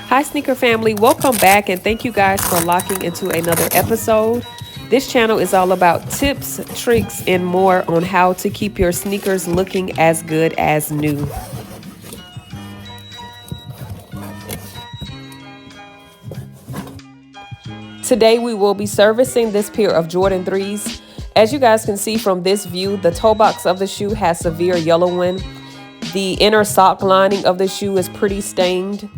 Hi, sneaker family. Welcome back, and thank you guys for locking into another episode. This channel is all about tips, tricks, and more on how to keep your sneakers looking as good as new. Today, we will be servicing this pair of Jordan 3s. As you guys can see from this view, the toe box of the shoe has severe yellowing. The inner sock lining of the shoe is pretty stained.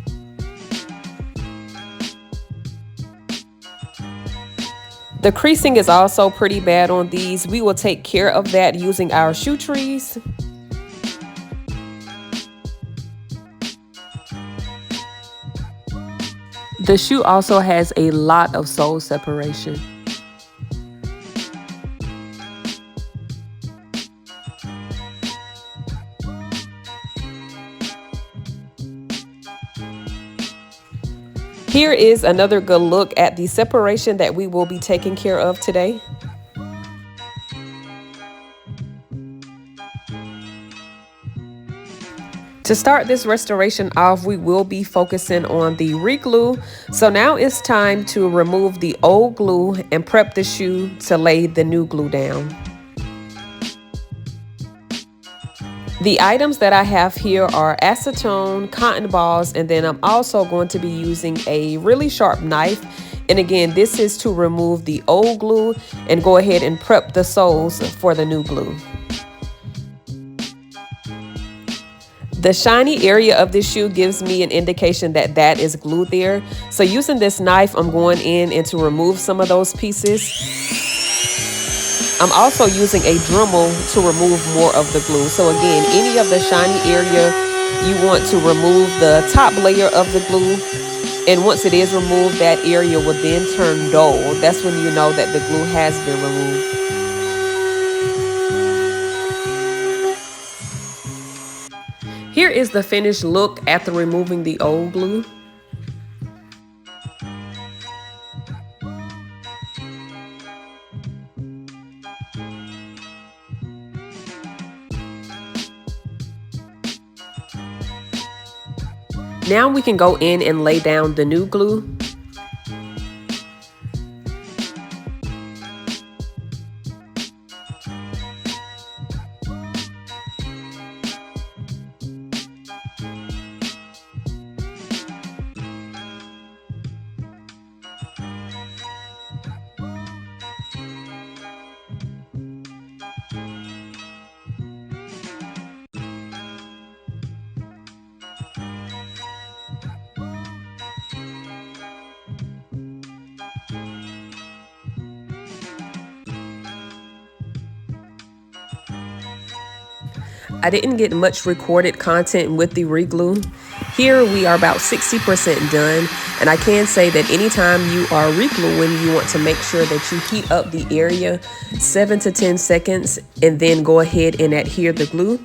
The creasing is also pretty bad on these. We will take care of that using our shoe trees. The shoe also has a lot of sole separation. Here is another good look at the separation that we will be taking care of today. To start this restoration off, we will be focusing on the re-glue. So now it's time to remove the old glue and prep the shoe to lay the new glue down. The items that I have here are acetone, cotton balls, and then I'm also going to be using a really sharp knife. And again, this is to remove the old glue and go ahead and prep the soles for the new glue. The shiny area of this shoe gives me an indication that that is glued there. So using this knife, I'm going in and to remove some of those pieces. I'm also using a Dremel to remove more of the glue. So again, any of the shiny area, you want to remove the top layer of the glue. And once it is removed, that area will then turn dull. That's when you know that the glue has been removed. Here is the finished look after removing the old glue. Now we can go in and lay down the new glue. I didn't get much recorded content with the re-glue. Here we are about 60% done, and I can say that anytime you are re-gluing, you want to make sure that you heat up the area 7 to 10 seconds and then go ahead and adhere the glue.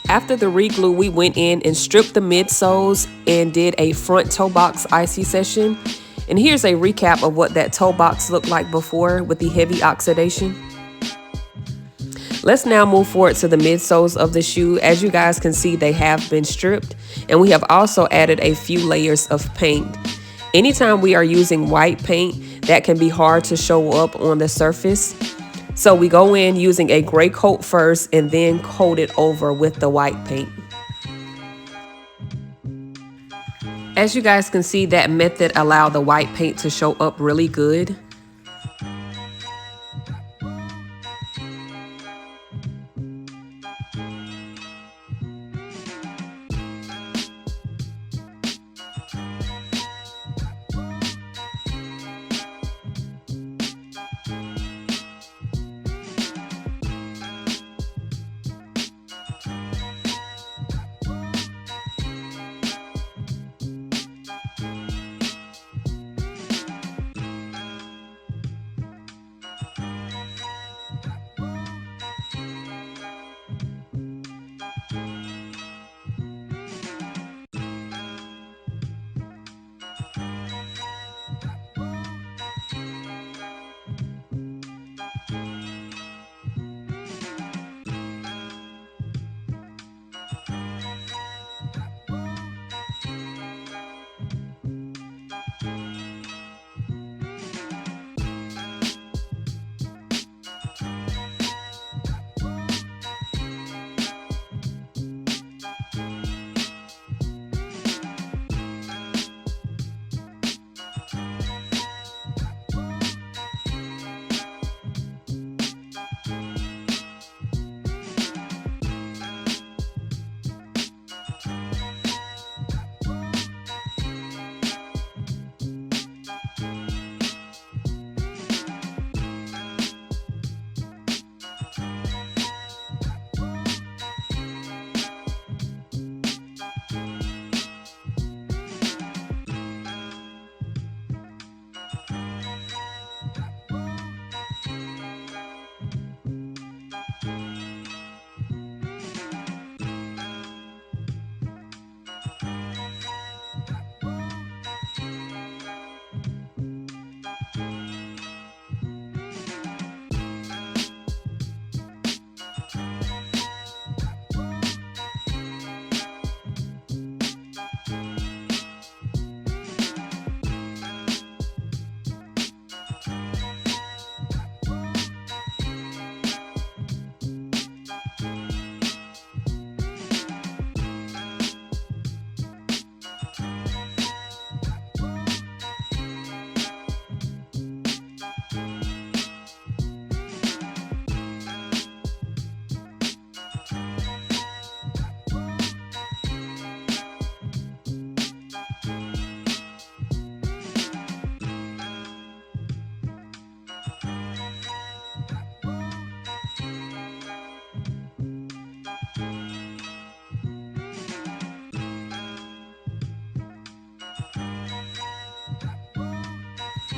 After the re-glue, we went in and stripped the midsoles and did a front toe box icy session. And here's a recap of what that toe box looked like before with the heavy oxidation. Let's now move forward to the midsoles of the shoe. As you guys can see, they have been stripped, and we have also added a few layers of paint. Anytime we are using white paint, that can be hard to show up on the surface. So we go in using a gray coat first and then coat it over with the white paint. As you guys can see, that method allowed the white paint to show up really good.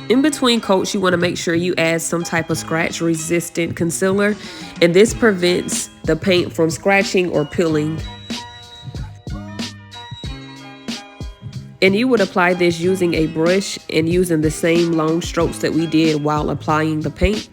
In between coats, you want to make sure you add some type of scratch resistant concealer, and this prevents the paint from scratching or peeling. And you would apply this using a brush and using the same long strokes that we did while applying the paint.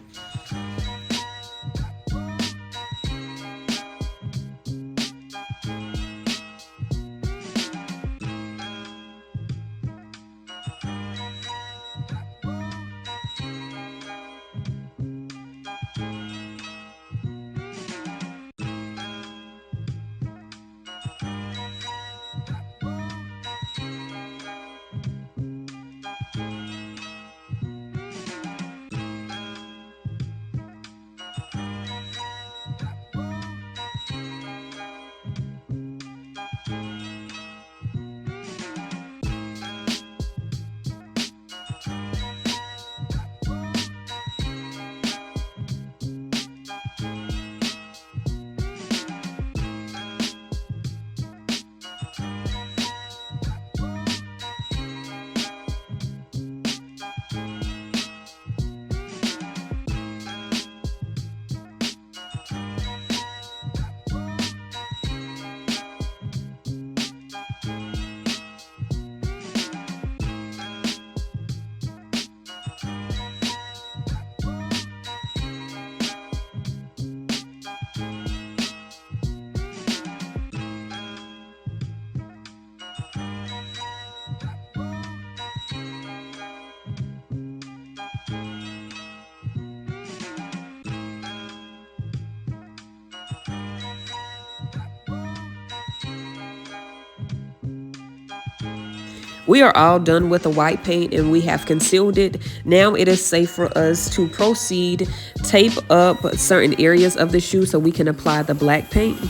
We are all done with the white paint and we have concealed it. Now it is safe for us to proceed, tape up certain areas of the shoe so we can apply the black paint.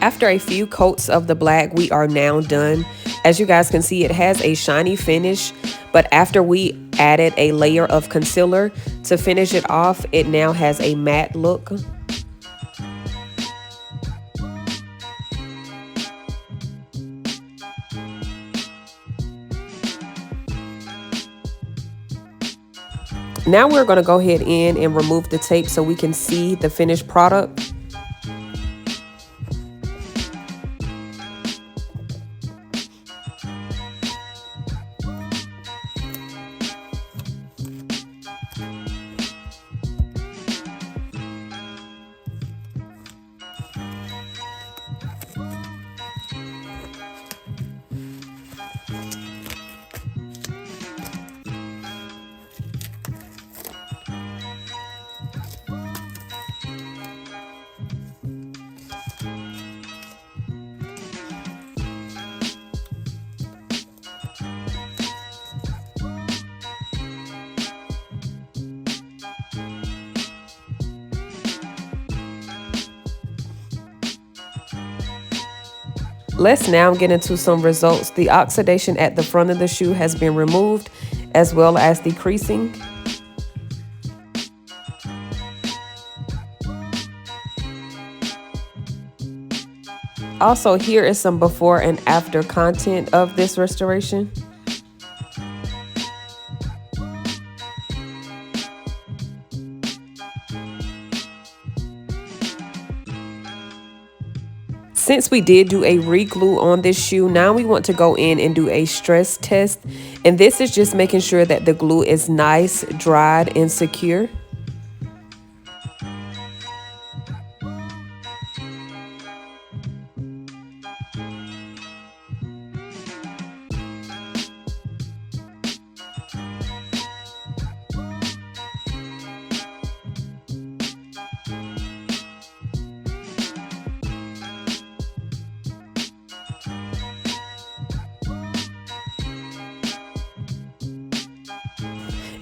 After a few coats of the black, we are now done. As you guys can see, it has a shiny finish, but after we added a layer of concealer to finish it off, it now has a matte look. Now we're going to go ahead in and remove the tape so we can see the finished product. Let's now get into some results. The oxidation at the front of the shoe has been removed, as well as the creasing. Also, here is some before and after content of this restoration. Since we did do a re-glue on this shoe, now we want to go in and do a stress test. And this is just making sure that the glue is nice, dried, and secure.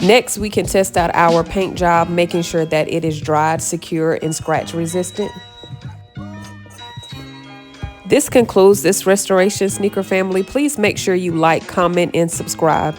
Next, we can test out our paint job, making sure that it is dried, secure, and scratch resistant. This concludes this restoration, sneaker family. Please make sure you like, comment, and subscribe.